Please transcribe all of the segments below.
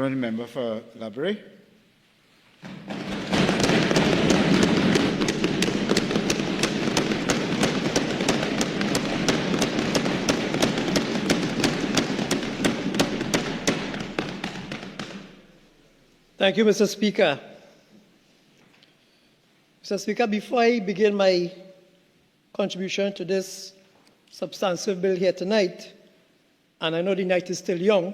Honourable Member for Brea. Thank you, Mr. Speaker. Mr. Speaker, before I begin my contribution to this substantive bill here tonight, and I know the night is still young,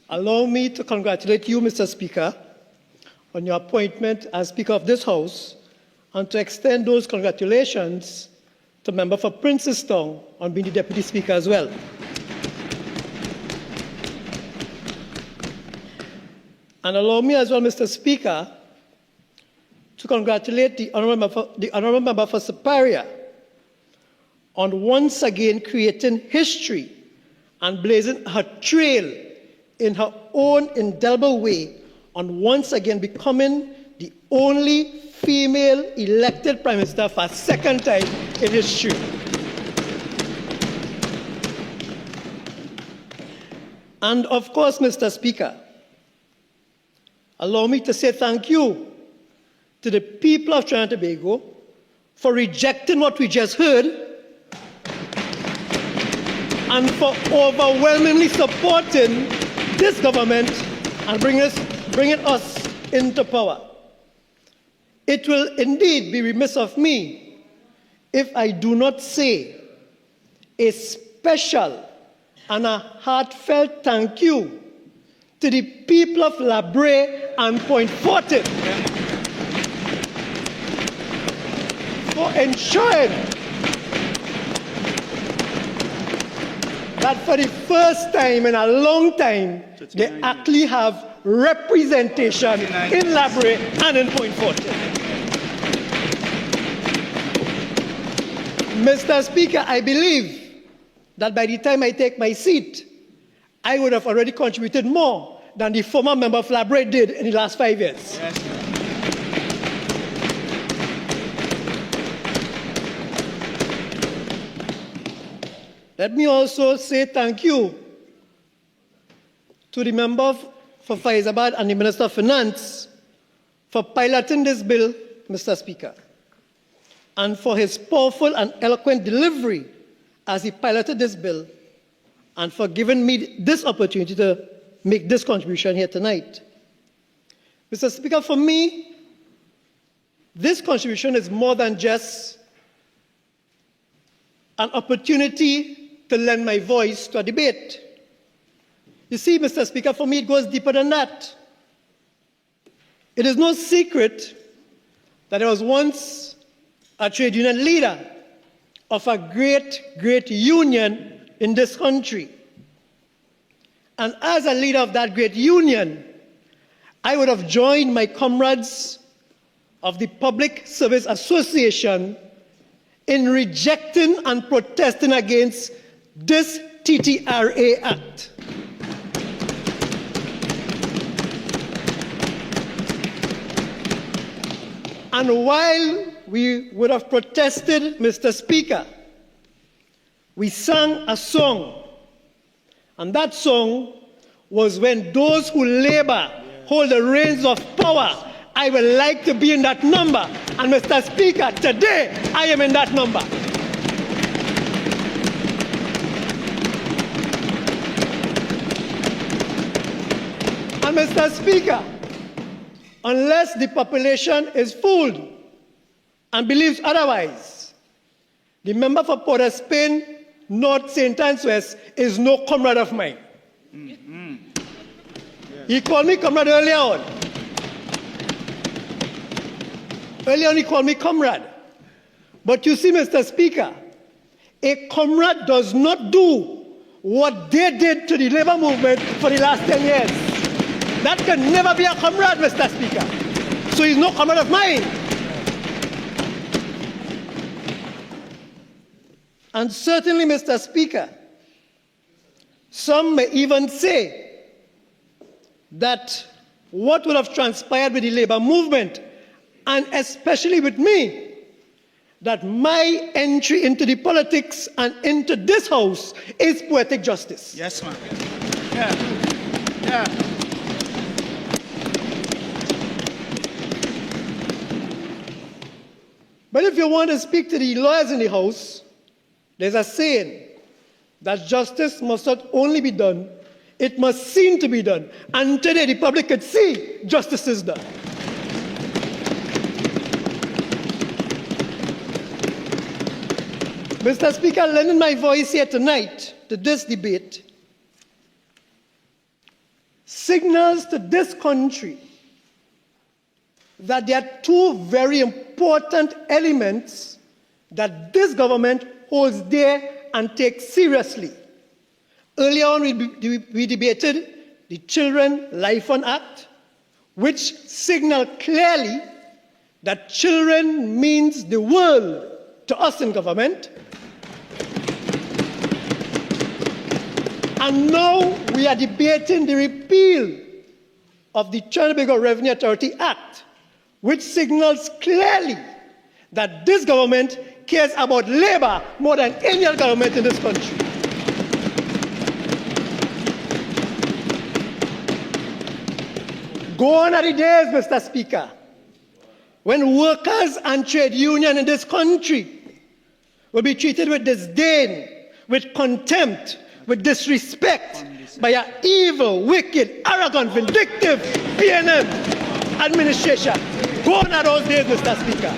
allow me to congratulate you, Mr. Speaker, on your appointment as Speaker of this House, and to extend those congratulations to Member for Princestown on being the Deputy Speaker as well. And allow me as well, Mr. Speaker, to congratulate the Honourable Member for Superior on once again creating history and blazing her trail in her own indelible way on once again becoming the only female elected Prime Minister for a second time in history. And of course, Mr. Speaker, allow me to say thank you to the people of Trinidad and Tobago for rejecting what we just heard and for overwhelmingly supporting this government and bringing us into power. It will indeed be remiss of me if I do not say a special and a heartfelt thank you to the people of Brea and Point Fortin for ensuring that for the first time in a long time, they actually have representation in Brea and in Point Fortin. Mr. Speaker, I believe that by the time I take my seat, I would have already contributed more than the former member of Brea did in the last 5 years. Yes. Let me also say thank you to the member for Faizabad and the Minister of Finance for piloting this bill, Mr. Speaker, and for his powerful and eloquent delivery as he piloted this bill, and for giving me this opportunity to make this contribution here tonight. Mr. Speaker, for me, this contribution is more than just an opportunity to lend my voice to a debate. You see, Mr. Speaker, for me it goes deeper than that. It is no secret that I was once a trade union leader of a great union in this country. And as a leader of that great union, I would have joined my comrades of the Public Service Association in rejecting and protesting against this TTRA Act. And while we would have protested, Mr. Speaker, we sang a song. And that song was when those who labor hold the reins of power. I would like to be in that number. And Mr. Speaker, today I am in that number. And Mr. Speaker, unless the population is fooled and believes otherwise, the member for Port of Spain, North St. Anne's West is no comrade of mine. Mm-hmm. Yeah. He called me comrade earlier on. Earlier on he called me comrade. But you see, Mr. Speaker, a comrade does not do what they did to the labor movement for the last 10 years. That can never be a comrade, Mr. Speaker. So he's no comrade of mine. And certainly, Mr. Speaker, some may even say that what would have transpired with the labor movement, and especially with me, that my entry into the politics and into this house is poetic justice. Yes, ma'am. Yeah. Yeah. But if you want to speak to the lawyers in the House, there's a saying that justice must not only be done, it must seem to be done. And today the public could see justice is done. Mr. Speaker, lending my voice here tonight to this debate signals to this country that there are two very important elements that this government holds dear and takes seriously. Earlier on, we debated the Children Life On Act, which signaled clearly that children means the world to us in government. And now we are debating the repeal of the Trinidad Revenue Authority Act, which signals clearly that this government cares about labor more than any other government in this country. Gone are the days, Mr. Speaker, when workers and trade unions in this country will be treated with disdain, with contempt, with disrespect by an evil, wicked, arrogant, vindictive PNM administration. Gone are those days, Mr. Speaker.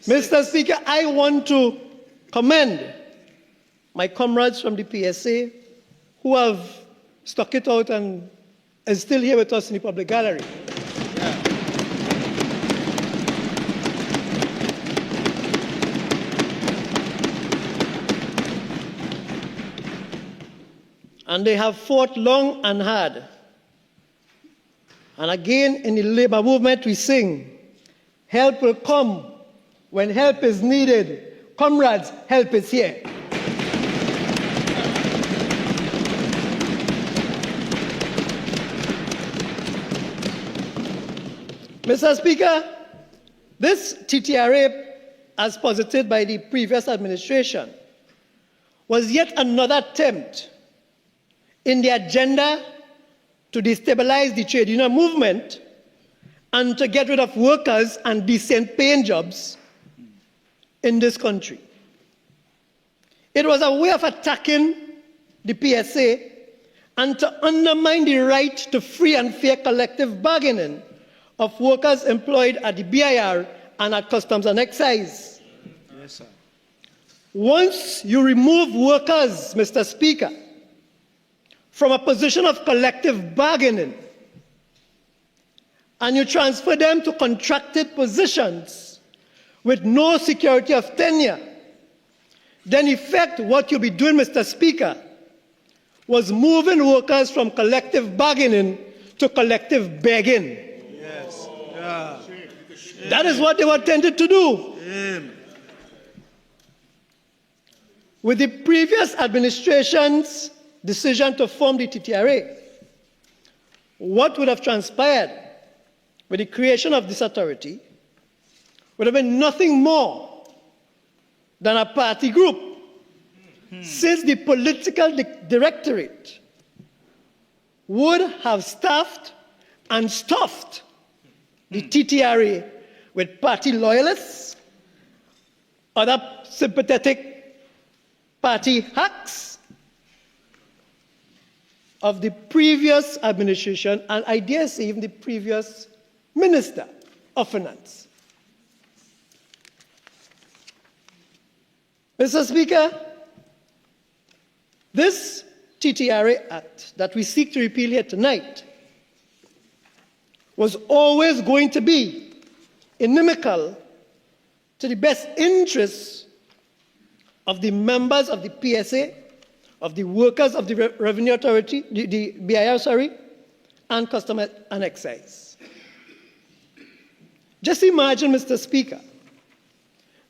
Mr. Speaker, I want to commend my comrades from the PSA who have stuck it out and is still here with us in the public gallery. And they have fought long and hard. And again, in the labor movement, we sing, help will come when help is needed. Comrades, help is here. Mr. Speaker, this TTRA, as posited by the previous administration, was yet another attempt in the agenda to destabilize the trade union movement and to get rid of workers and decent paying jobs in this country. It was a way of attacking the PSA and to undermine the right to free and fair collective bargaining of workers employed at the BIR and at Customs and Excise. Yes, sir. Once you remove workers, Mr. Speaker, from a position of collective bargaining, and you transfer them to contracted positions with no security of tenure, then in effect what you'll be doing, Mr. Speaker, was moving workers from collective bargaining to collective begging. Yes. Yeah. That is what they were intended to do. With the previous administration's decision to form the TTRA, what would have transpired with the creation of this authority would have been nothing more than a party group, since the political directorate would have staffed and stuffed the TTRA with party loyalists, other sympathetic party hacks of the previous administration, and I dare say even the previous Minister of Finance. Mr. Speaker, this TTRA Act that we seek to repeal here tonight was always going to be inimical to the best interests of the members of the PSA, of the workers of the Revenue Authority, the BIR, and Customs and Excise. Just imagine, Mr. Speaker,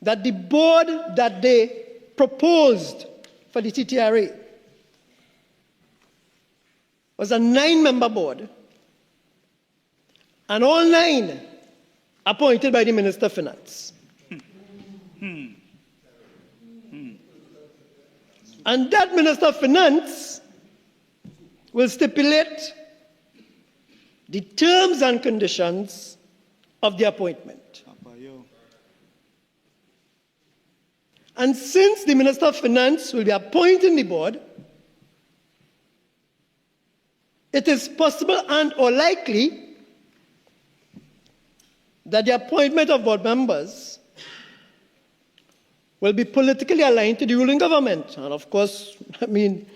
that the board that they proposed for the TTRA was a 9-member board, and all 9 appointed by the Minister of Finance. And that Minister of Finance will stipulate the terms and conditions of the appointment. And since the Minister of Finance will be appointing the board, it is possible and or likely that the appointment of board members will be politically aligned to the ruling government. And of course, you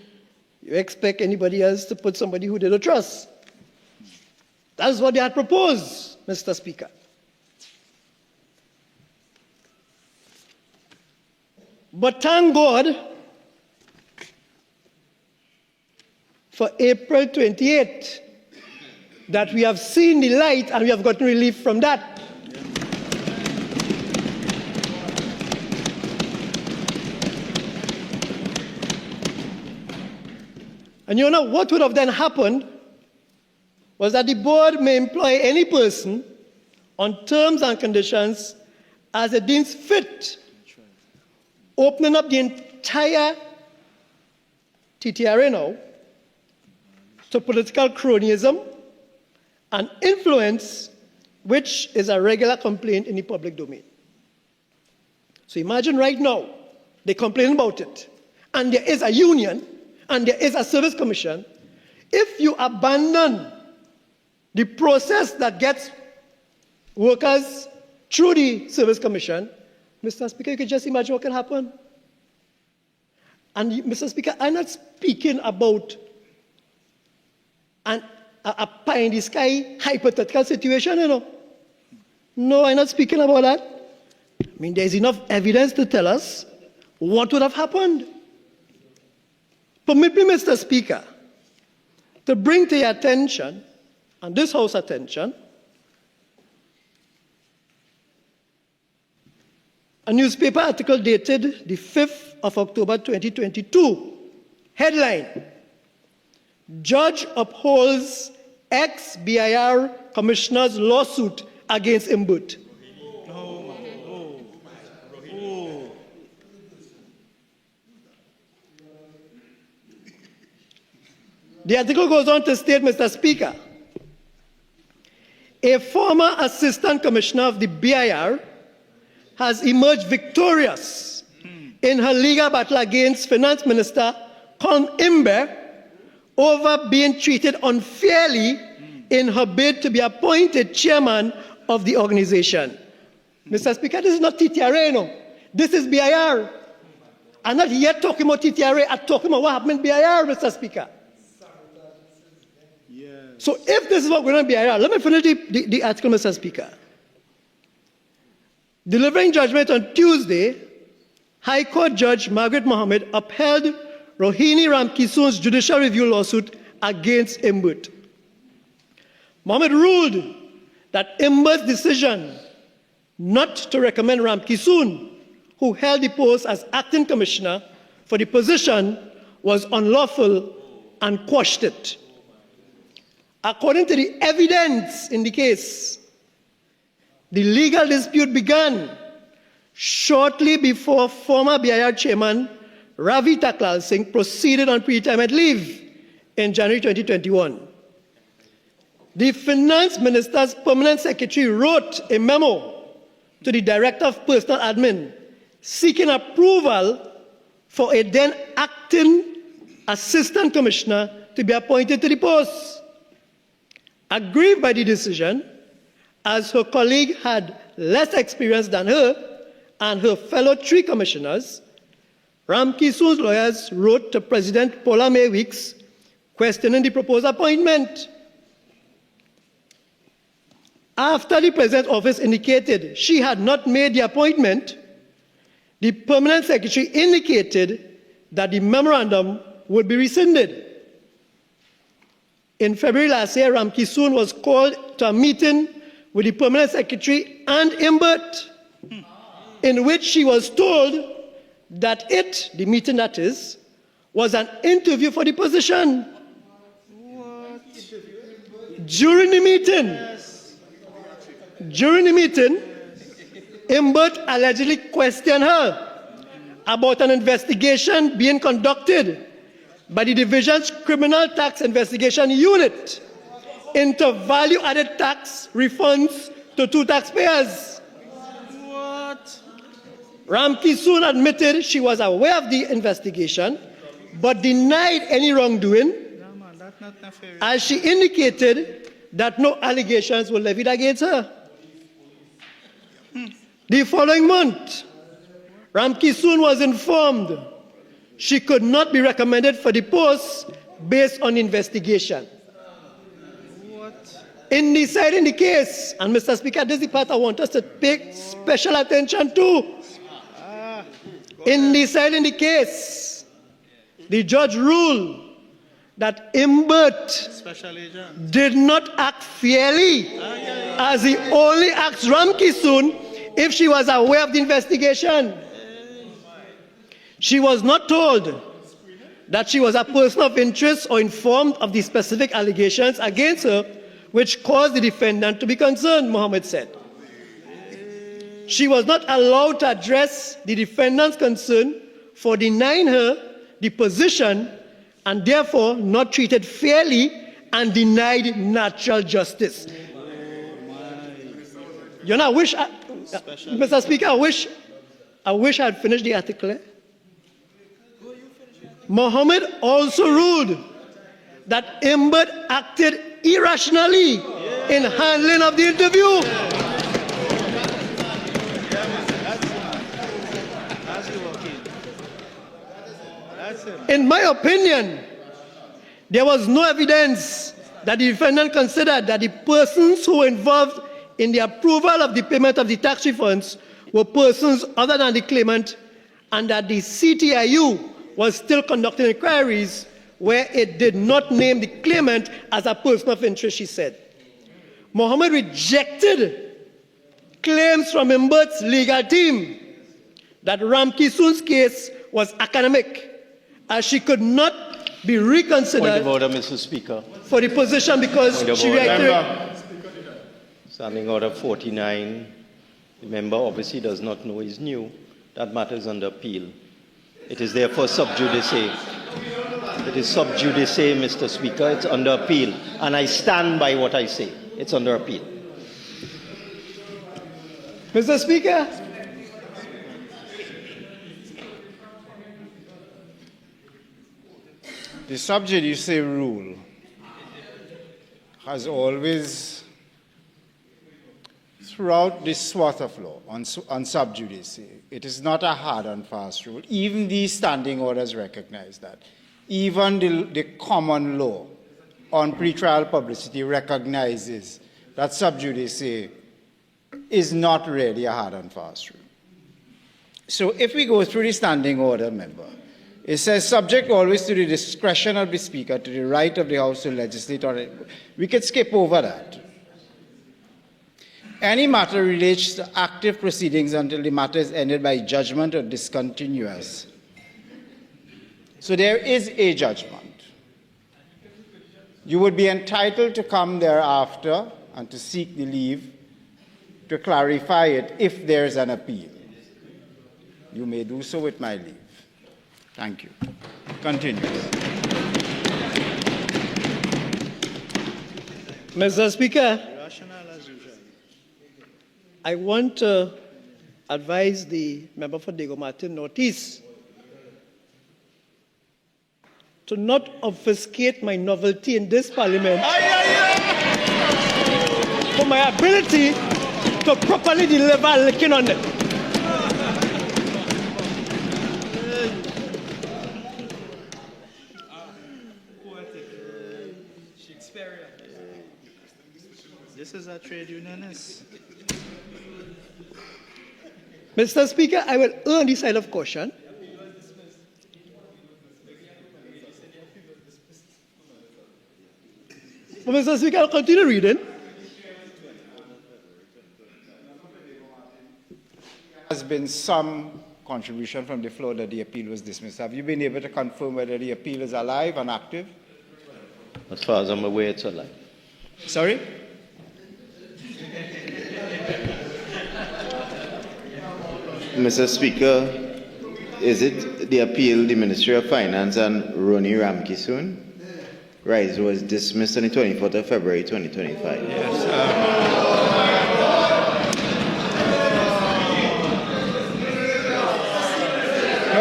expect anybody else to put somebody who they don't trust. That's what they had proposed, Mr. Speaker. But thank God for April 28th that we have seen the light and we have gotten relief from that. And you know what would have then happened was that the board may employ any person on terms and conditions as it deems fit, opening up the entire TTRA now to political cronyism and influence, which is a regular complaint in the public domain. So imagine right now, they complain about it, and there is a union, and there is a service commission. If you abandon the process that gets workers through the service commission, Mr. Speaker, you can just imagine what can happen. And Mr. Speaker, I'm not speaking about a pie-in-the-sky hypothetical situation, you know. No, I'm not speaking about that. There's enough evidence to tell us what would have happened. Permit me, Mr. Speaker, to bring to your attention, and this House attention, a newspaper article dated the 5th of October 2022, headline, Judge upholds ex-BIR commissioner's lawsuit against Imbut. The article goes on to state, Mr. Speaker, a former assistant commissioner of the BIR has emerged victorious in her legal battle against Finance Minister Con Imbe over being treated unfairly in her bid to be appointed chairman of the organization. Mr. Speaker, this is not TTRA, no. This is BIR. I'm not yet talking about TTRA, I'm talking about what happened in BIR, Mr. Speaker. So if this is what we're going to be, let me finish the article, Mr. Speaker. Delivering judgment on Tuesday, High Court Judge Margaret Mohammed upheld Rohini Ramkissoon's judicial review lawsuit against Imbut. Mohammed ruled that Imbut's decision not to recommend Ramkissoon, who held the post as acting commissioner for the position, was unlawful and quashed it. According to the evidence in the case, the legal dispute began shortly before former BIR chairman Ravi Taklal Singh proceeded on pre-retirement leave in January 2021. The finance minister's permanent secretary wrote a memo to the director of personal admin seeking approval for a then acting assistant commissioner to be appointed to the post. Aggrieved by the decision, as her colleague had less experience than her and her fellow 3 commissioners, Ramkissoon's lawyers wrote to President Paula May Weeks questioning the proposed appointment. After the President's office indicated she had not made the appointment, the permanent secretary indicated that the memorandum would be rescinded. In February last year, Ramkissoon was called to a meeting with the permanent secretary and Imbut, in which she was told that it, the meeting that is, was an interview for the position. What? During the meeting, Imbut allegedly questioned her about an investigation being conducted by the Division's Criminal Tax Investigation Unit into value-added tax refunds to 2 taxpayers. What? Ramki soon admitted she was aware of the investigation, but denied any wrongdoing, Man, that's not nefarious. as she indicated that no allegations were levied against her. The following month, Ramki soon was informed she could not be recommended for the post based on investigation. What? In deciding the case, and Mr. Speaker, this is the part I want us to pay special attention to. In deciding the case, the judge ruled that Imbert Special agent. did not act fairly, as he only asked Ramki soon if she was aware of the investigation. She was not told that she was a person of interest or informed of the specific allegations against her, which caused the defendant to be concerned, Mohammed said. She was not allowed to address the defendant's concern for denying her the position and therefore not treated fairly and denied natural justice. You know, Mr. Speaker, I wish I had finished the article. Mohammed also ruled that Imbert acted irrationally in handling of the interview. In my opinion, there was no evidence that the defendant considered that the persons who were involved in the approval of the payment of the tax refunds were persons other than the claimant, and that the CTIU was still conducting inquiries where it did not name the claimant as a person of interest, she said. Mohammed rejected claims from Imbert's legal team that Ramki Soon's case was academic, as she could not be reconsidered Point of order, Mr. Speaker. for the position because she reacted. Standing Order 49. The member obviously does not know is new. That matter is under appeal. It is therefore sub judice. It is sub judice, Mr. Speaker. It's under appeal. And I stand by what I say. It's under appeal. Mr. Speaker, the sub judice rule has always, throughout this swath of law on sub judice, it is not a hard and fast rule. Even these standing orders recognize that. Even the common law on pretrial publicity recognizes that sub judice is not really a hard and fast rule. So if we go through the standing order, member, it says, subject always to the discretion of the Speaker, to the right of the House to legislate on it. We could skip over that. Any matter relates to active proceedings until the matter is ended by judgment or discontinuous. So there is a judgment. You would be entitled to come thereafter and to seek the leave to clarify it if there is an appeal. You may do so with my leave. Thank you. Continue. Mr. Speaker, I want to advise the member for Diego Martin Northeast to not obfuscate my novelty in this parliament for my ability to properly deliver a licking on it. This is a trade unionist. Mr. Speaker, I will earn the side of caution. But Mr. Speaker, I'll continue reading. There has been some contribution from the floor that the appeal was dismissed. Have you been able to confirm whether the appeal is alive and active? As far as I'm aware, it's alive. Sorry? Mr. Speaker, Is it the appeal, the Ministry of Finance and Ronnie Ramkissoon? Right, it was dismissed on the 24th of February 2025. Yes.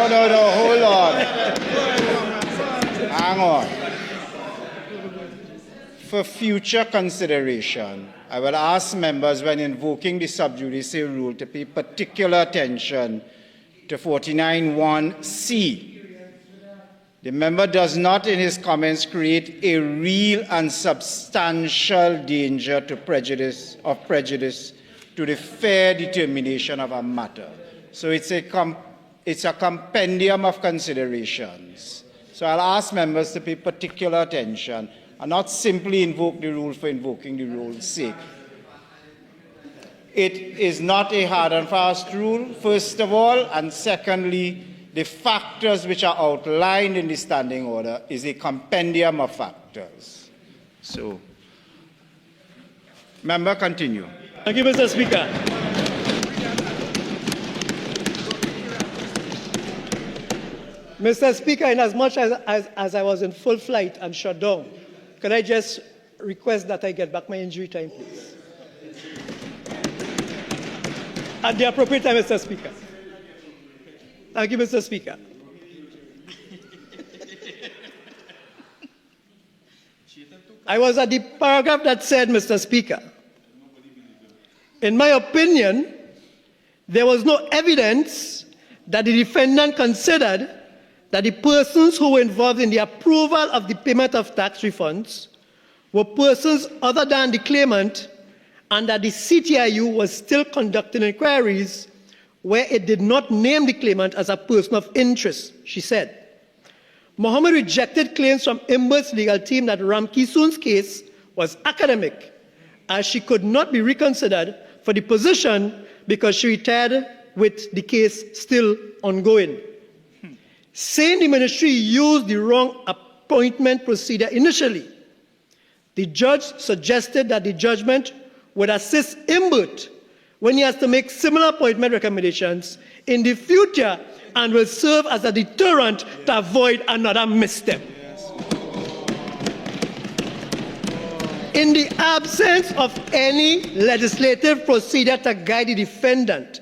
No, hold on. Hang on. For future consideration, I will ask members when invoking the subjudice rule to pay particular attention to 49(1)(c). The member does not in his comments create a real and substantial danger to prejudice to the fair determination of a matter. So it's a compendium of considerations. So I'll ask members to pay particular attention and not simply invoke the rule for invoking the rule's sake. It is not a hard and fast rule, first of all, and secondly, the factors which are outlined in the standing order is a compendium of factors. So, member, continue. Thank you, Mr. Speaker. Mr. Speaker, in as much as I was in full flight and shut down, can I just request that I get back my injury time, please? At the appropriate time, Mr. Speaker. Thank you, Mr. Speaker. I was at the paragraph that said, Mr. Speaker, in my opinion, there was no evidence that the defendant considered that the persons who were involved in the approval of the payment of tax refunds were persons other than the claimant, and that the CTIU was still conducting inquiries where it did not name the claimant as a person of interest, she said. Mohammed rejected claims from Imbert's legal team that Ramkissoon's case was academic, as she could not be reconsidered for the position because she retired with the case still ongoing. Saying the ministry used the wrong appointment procedure initially, the judge suggested that the judgment would assist Imbert when he has to make similar appointment recommendations in the future and will serve as a deterrent to avoid another misstep. In the absence of any legislative procedure to guide the defendant,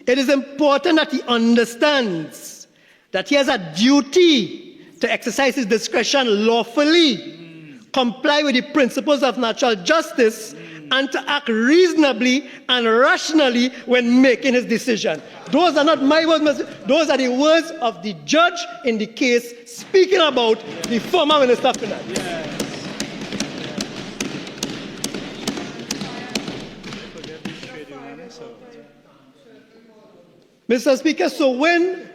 it is important that he understands that he has a duty to exercise his discretion lawfully, comply with the principles of natural justice, and to act reasonably and rationally when making his decision. Those are not my words, those are the words of the judge in the case speaking about the former Minister of Finance. Yes. Mr. Speaker, so when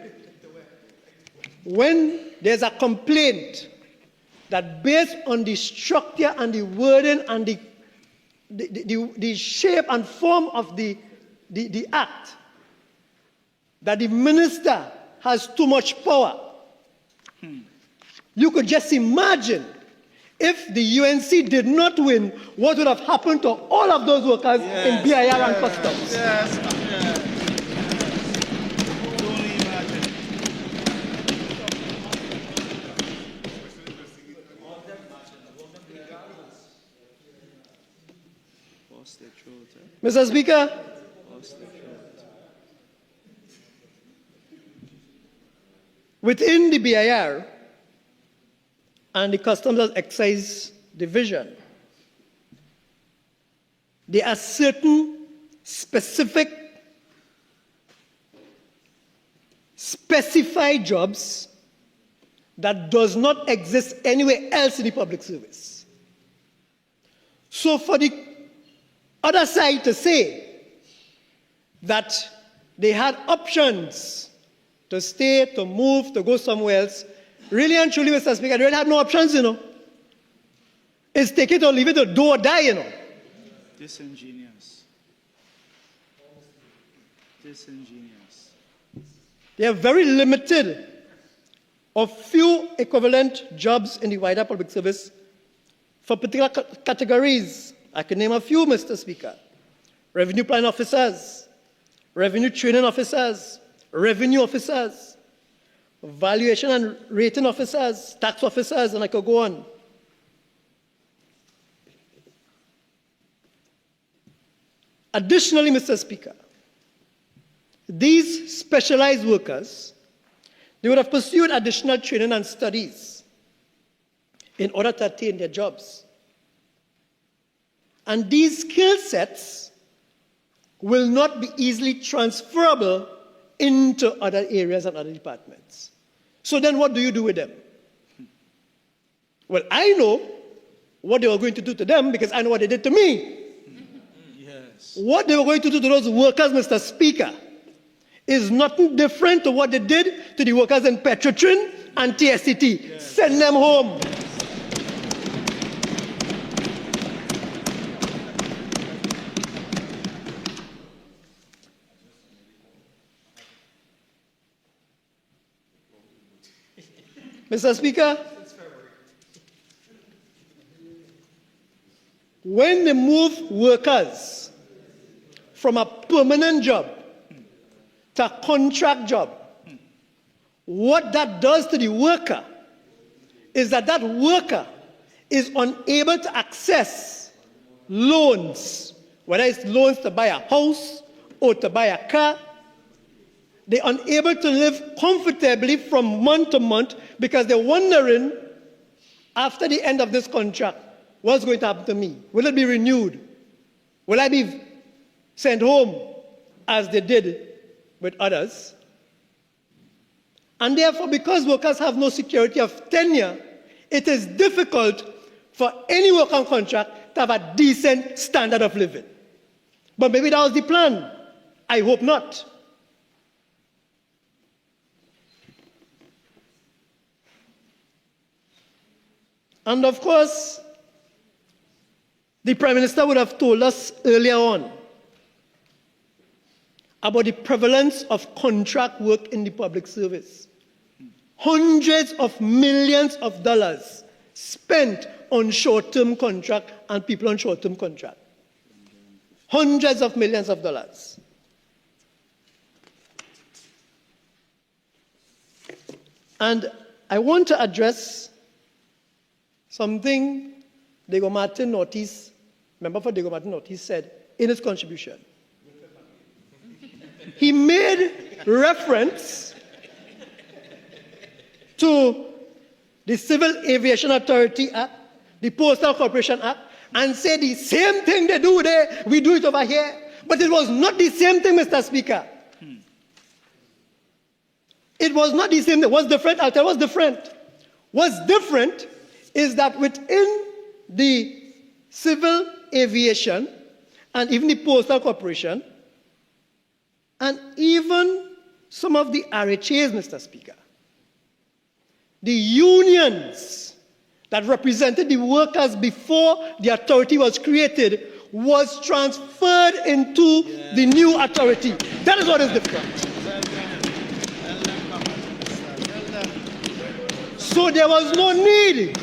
there's a complaint that based on the structure and the wording and the shape and form of the act, that the minister has too much power, you could just imagine if the UNC did not win, what would have happened to all of those workers in BIR and customs? Yes. Only imagine. Mr. Speaker, within the BIR and the Customs and Excise Division, there are certain specific, specified jobs that does not exist anywhere else in the public service. So for the other side to say that they had options to stay, to move, to go somewhere else, really and truly, Mr. Speaker, they really had no options, you know. It's take it or leave it or do or die, you know. Disingenuous. Disingenuous. They are very limited or few equivalent jobs in the wider public service for particular categories. I can name a few, Mr. Speaker. Revenue plan officers, revenue training officers, revenue officers, valuation and rating officers, tax officers, and I could go on. Additionally, Mr. Speaker, these specialized workers, they would have pursued additional training and studies in order to attain their jobs. And these skill sets will not be easily transferable into other areas and other departments. So then what do you do with them? Well, I know what they were going to do to them because I know what they did to me. Yes. What they were going to do to those workers, Mr. Speaker, is nothing different to what they did to the workers in Petrotrin and TSCT. Yes. Send them home. Mr. Speaker, when they move workers from a permanent job to a contract job, what that does to the worker is that that worker is unable to access loans, whether it's loans to buy a house or to buy a car. They're unable to live comfortably from month to month because they're wondering, after the end of this contract, what's going to happen to me? Will it be renewed? Will I be sent home as they did with others? And therefore, because workers have no security of tenure, it is difficult for any worker on contract to have a decent standard of living. But maybe that was the plan. I hope not. And of course, the Prime Minister would have told us earlier on about the prevalence of contract work in the public service. Hundreds of millions of dollars spent on short-term contract and people on short-term contract. Hundreds of millions of dollars. And I want to address something Diego Martin Ortiz, member for Diego Martin Ortiz, said in his contribution. He made reference to the Civil Aviation Authority Act, the Postal Corporation Act, and said the same thing they do there, we do it over here. But it was not the same thing, Mr. Speaker. It was not the same thing. What's different? I'll tell you what's different. What's different is that within the civil aviation and even the Postal Corporation and even some of the RHAs, Mr. Speaker, the unions that represented the workers before the authority was created was transferred into the new authority. That is what is different. So there was no need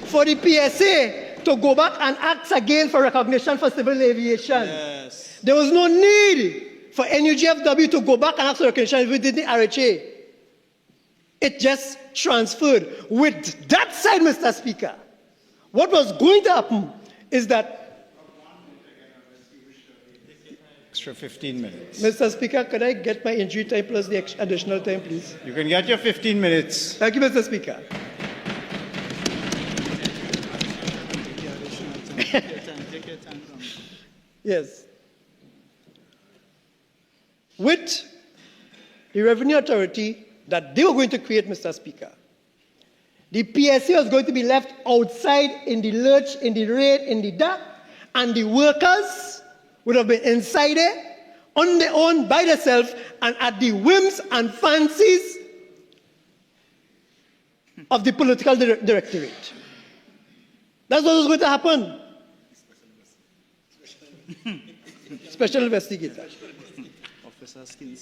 for the PSA to go back and ask again for recognition for civil aviation. Yes. There was no need for NUGFW to go back and ask for recognition within the RHA. It just transferred. With that side, Mr. Speaker, what was going to happen is that... Extra 15 minutes. Mr. Speaker, could I get my injury time plus the additional time, please? You can get your 15 minutes. Thank you, Mr. Speaker. Take your time. Yes. With the Revenue Authority that they were going to create, Mr. Speaker, the PSA was going to be left outside in the lurch, in the rain, in the dark, and the workers would have been inside there, on their own, by themselves, and at the whims and fancies of the political directorate. That's what was going to happen. Special investigator. Officer skin.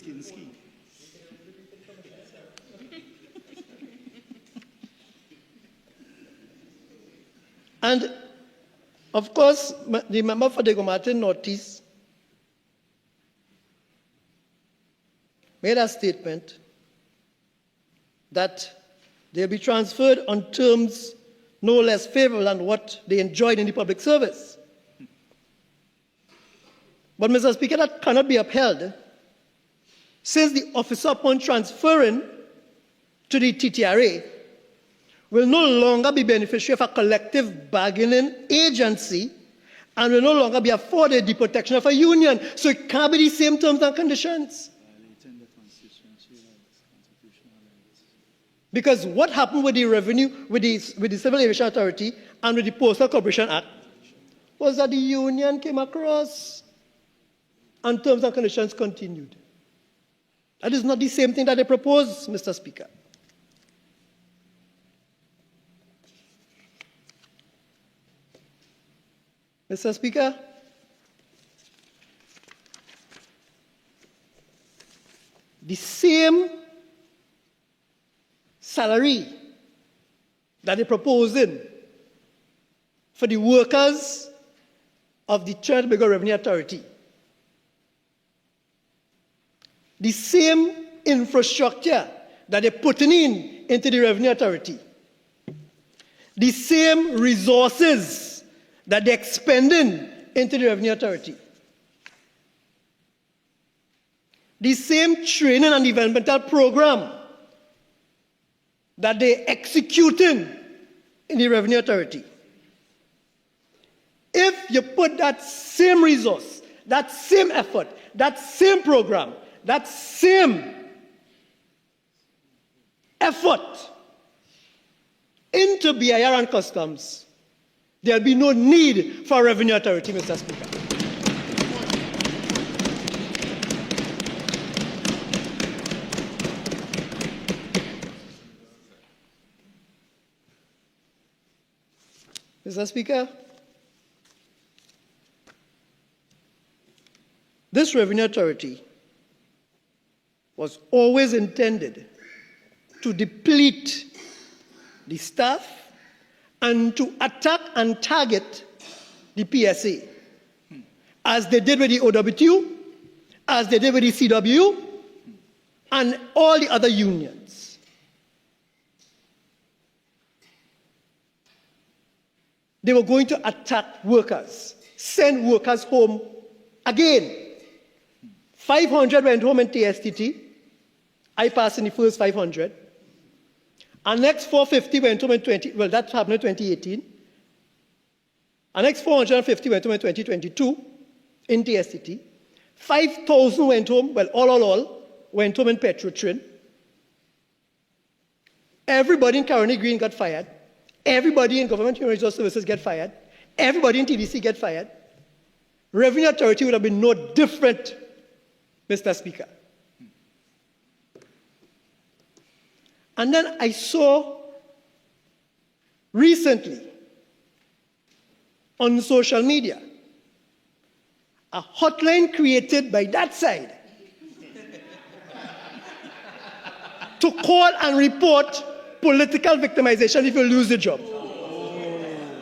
And, of course, the member for Diego Martin Ortiz made a statement that they'll be transferred on terms no less favorable than what they enjoyed in the public service. But, Mr. Speaker, that cannot be upheld, since the officer, upon transferring to the TTRA, will no longer be beneficiary of a collective bargaining agency and will no longer be afforded the protection of a union. So it can't be the same terms and conditions. Violating the constituency rights, constitutional rights. Because what happened with the revenue, with the Civil Aviation Authority and with the Postal Corporation Act was that the union came across and terms and conditions continued. That is not the same thing that they propose, Mr. Speaker. Mr. Speaker, the same salary that they're proposing for the workers of the Trinidad and Tobago Revenue Authority, the same infrastructure that they're putting into the Revenue Authority, the same resources that they're expending into the Revenue Authority, the same training and developmental program that they're executing in the Revenue Authority. If you put that same resource, that same effort, that same program, that same effort into BIR and Customs, there'll be no need for a Revenue Authority, Mr. Speaker. Mr. Speaker, this Revenue Authority was always intended to deplete the staff and to attack and target the PSA, as they did with the OWTU, as they did with the CW, and all the other unions. They were going to attack workers, send workers home again. 500 went home in TSTT. I passed in the first 500. Our next 450 went home in well, that happened in 2018. Our next 450 went home in 2022 in TSTT. 5,000 went home, well, all went home in Petrotrin. Everybody in Caroni Green got fired. Everybody in Government Human Resource Services get fired. Everybody in TDC get fired. Revenue Authority would have been no different, Mr. Speaker. And then I saw recently on social media a hotline created by that side to call and report political victimization if you lose the job.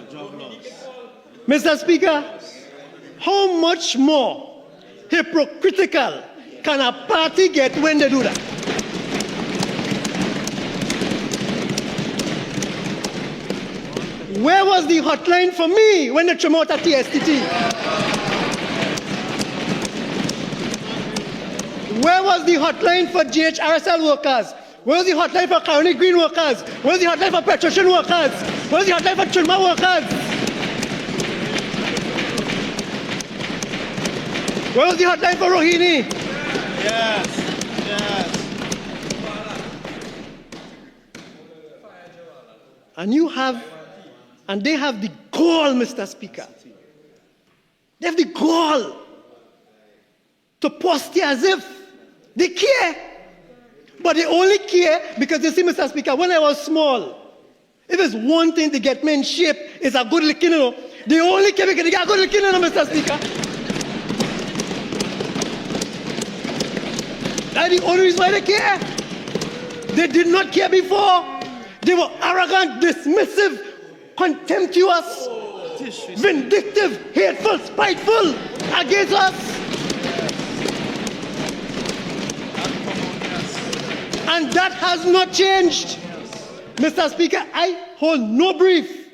Job loss. Mr. Speaker, how much more hypocritical can a party get when they do that? Where was the hotline for me when they came out at TSTT? Where was the hotline for GHRSL workers? Where was the hotline for Caroni Green workers? Where was the hotline for Petrotrin workers? Where was the hotline for Trinidad workers? Where was the hotline for Rohini? Yes, yes. And they have the gall, Mr. Speaker. They have the gall to post it as if they care. But they only care because they see, Mr. Speaker, when I was small, if it's one thing to get me in shape, it's a good looking, They only care because they get a good looking, Mr. Speaker. That's the only reason why they care. They did not care before. They were arrogant, dismissive, contemptuous, vindictive, hateful, spiteful against us. And that has not changed. Mr. Speaker, I hold no brief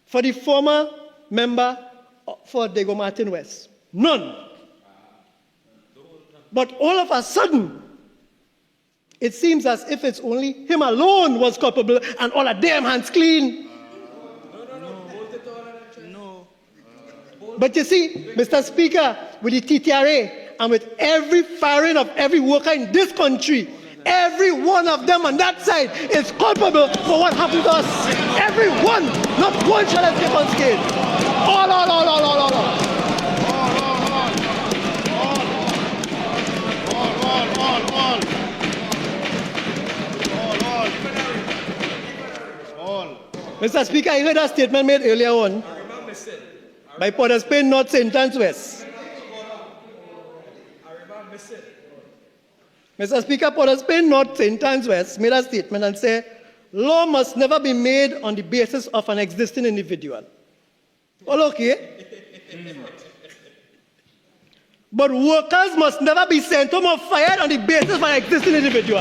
for the former member for Diego Martin West. None. But all of a sudden, it seems as if it's only him alone was culpable and all of them hands clean. No. But you see, Mr. Speaker, with the TTRA and with every firing of every worker in this country, every one of them on that side is culpable for what happened to us. Every one, not one shall escape unscathed. All. Mr. Speaker, I heard a statement made earlier on by Port of Spain, North St. Anne's West. Mr. Speaker, Port of Spain, North St. Anne's West made a statement and said, law must never be made on the basis of an existing individual. All okay? But workers must never be sent home or fired on the basis of an existing individual.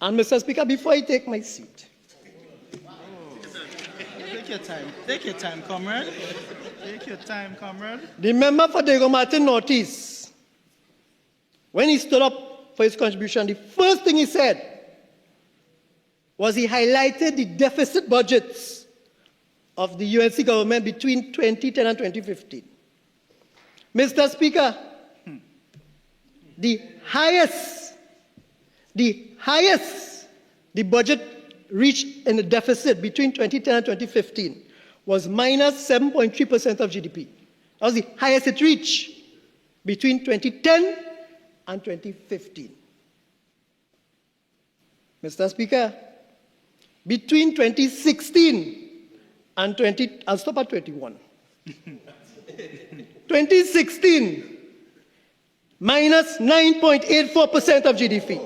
And Mr. Speaker, before I take my seat, Take your time, comrade. Take your time, comrade. the member for Diego Martin Northeast, when he stood up for his contribution, the first thing he said was he highlighted the deficit budgets of the UNC government between 2010 and 2015. Mr. Speaker, the highest the budget reached in the deficit between 2010 and 2015 was minus 7.3% of GDP. That was the highest it reached between 2010 and 2015. Mr. Speaker, between 2016 and I'll stop at 21. 2016, minus 9.84% of GDP.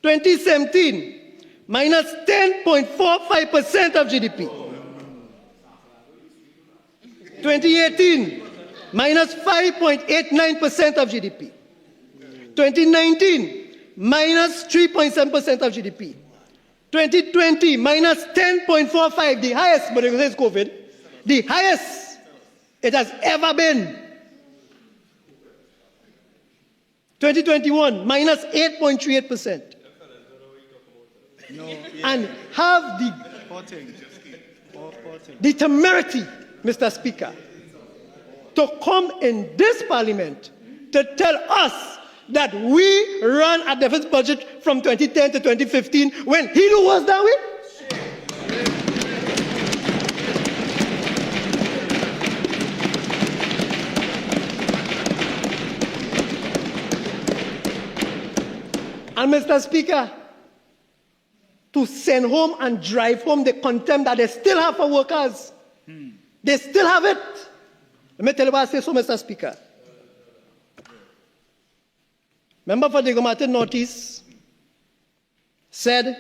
2017, minus 10.45% of GDP. 2018, minus 5.89% of GDP. 2019, minus 3.7% of GDP. 2020, minus 10.45%, the highest, but it's COVID, the highest it has ever been. 2021, minus 8.38%. And have the temerity, Mr. Speaker, to come in this parliament to tell us that we ran a deficit budget from 2010 to 2015 when he knew was that way? And Mr. Speaker, to send home and drive home the contempt that they still have for workers. They still have it. Let me tell you what I say so, Mr. Speaker. Member for Diego Martin Northeast said,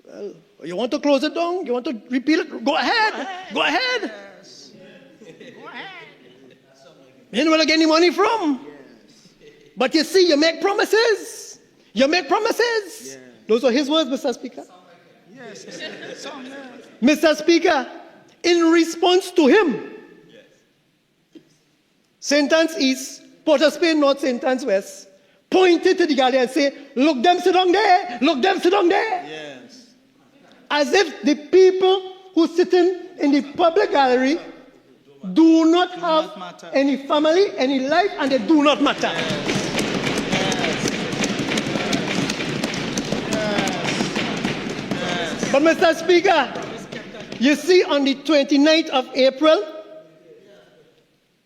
well, you want to close it down? You want to repeal it? Go ahead. Go ahead. Yes. Go ahead. You know where to get any money from. But you see, you make promises. You make promises. Yeah. Those are his words, Mr. Speaker. Yes. It's on there. Mr. Speaker, in response to him, St. Anne's East, Port of Spain North, St. Anne's West, pointed to the gallery and said, look them sit down there, look them sit down there. Yes. As if the people who sitting in the public gallery do not have matter. any family, any life, and they do not matter. But Mr. Speaker, you see on the 29th of April,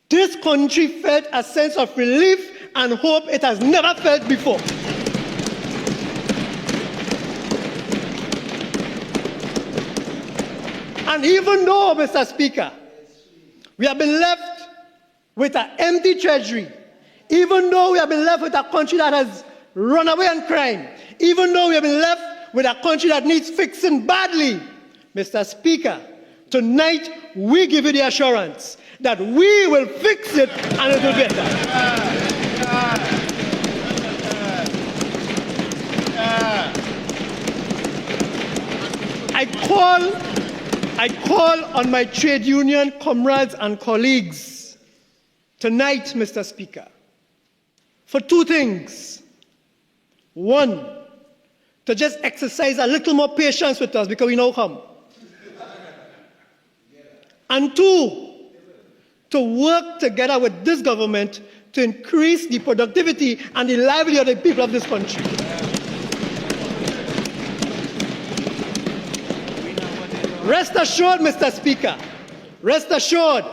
this country felt a sense of relief and hope it has never felt before. And even though, Mr. Speaker, we have been left with an empty treasury, even though we have been left with a country that has run away on crime, even though we have been left with a country that needs fixing badly, Mr. Speaker, Tonight, we give you the assurance that we will fix it and it will be better. I call on my trade union comrades and colleagues tonight, Mr. Speaker, for two things. One, to just exercise a little more patience with us because we know come. And two, to work together with this government to increase the productivity and the livelihood of the people of this country. Rest assured, Mr. Speaker, rest assured,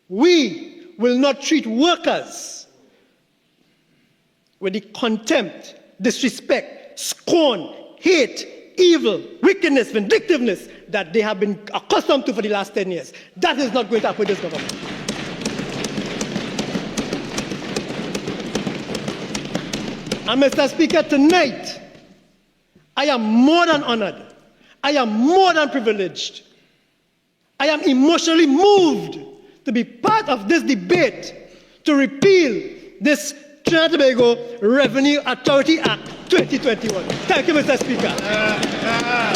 we will not treat workers with the contempt, disrespect, scorn, hate, evil, wickedness, vindictiveness that they have been accustomed to for the last 10 years. That is not going to happen with this government. And Mr. Speaker, tonight, I am more than honored. I am more than privileged. I am emotionally moved to be part of this debate to repeal this Trinidad and Tobago Revenue Authority Act 2021. Thank you, Mr. Speaker.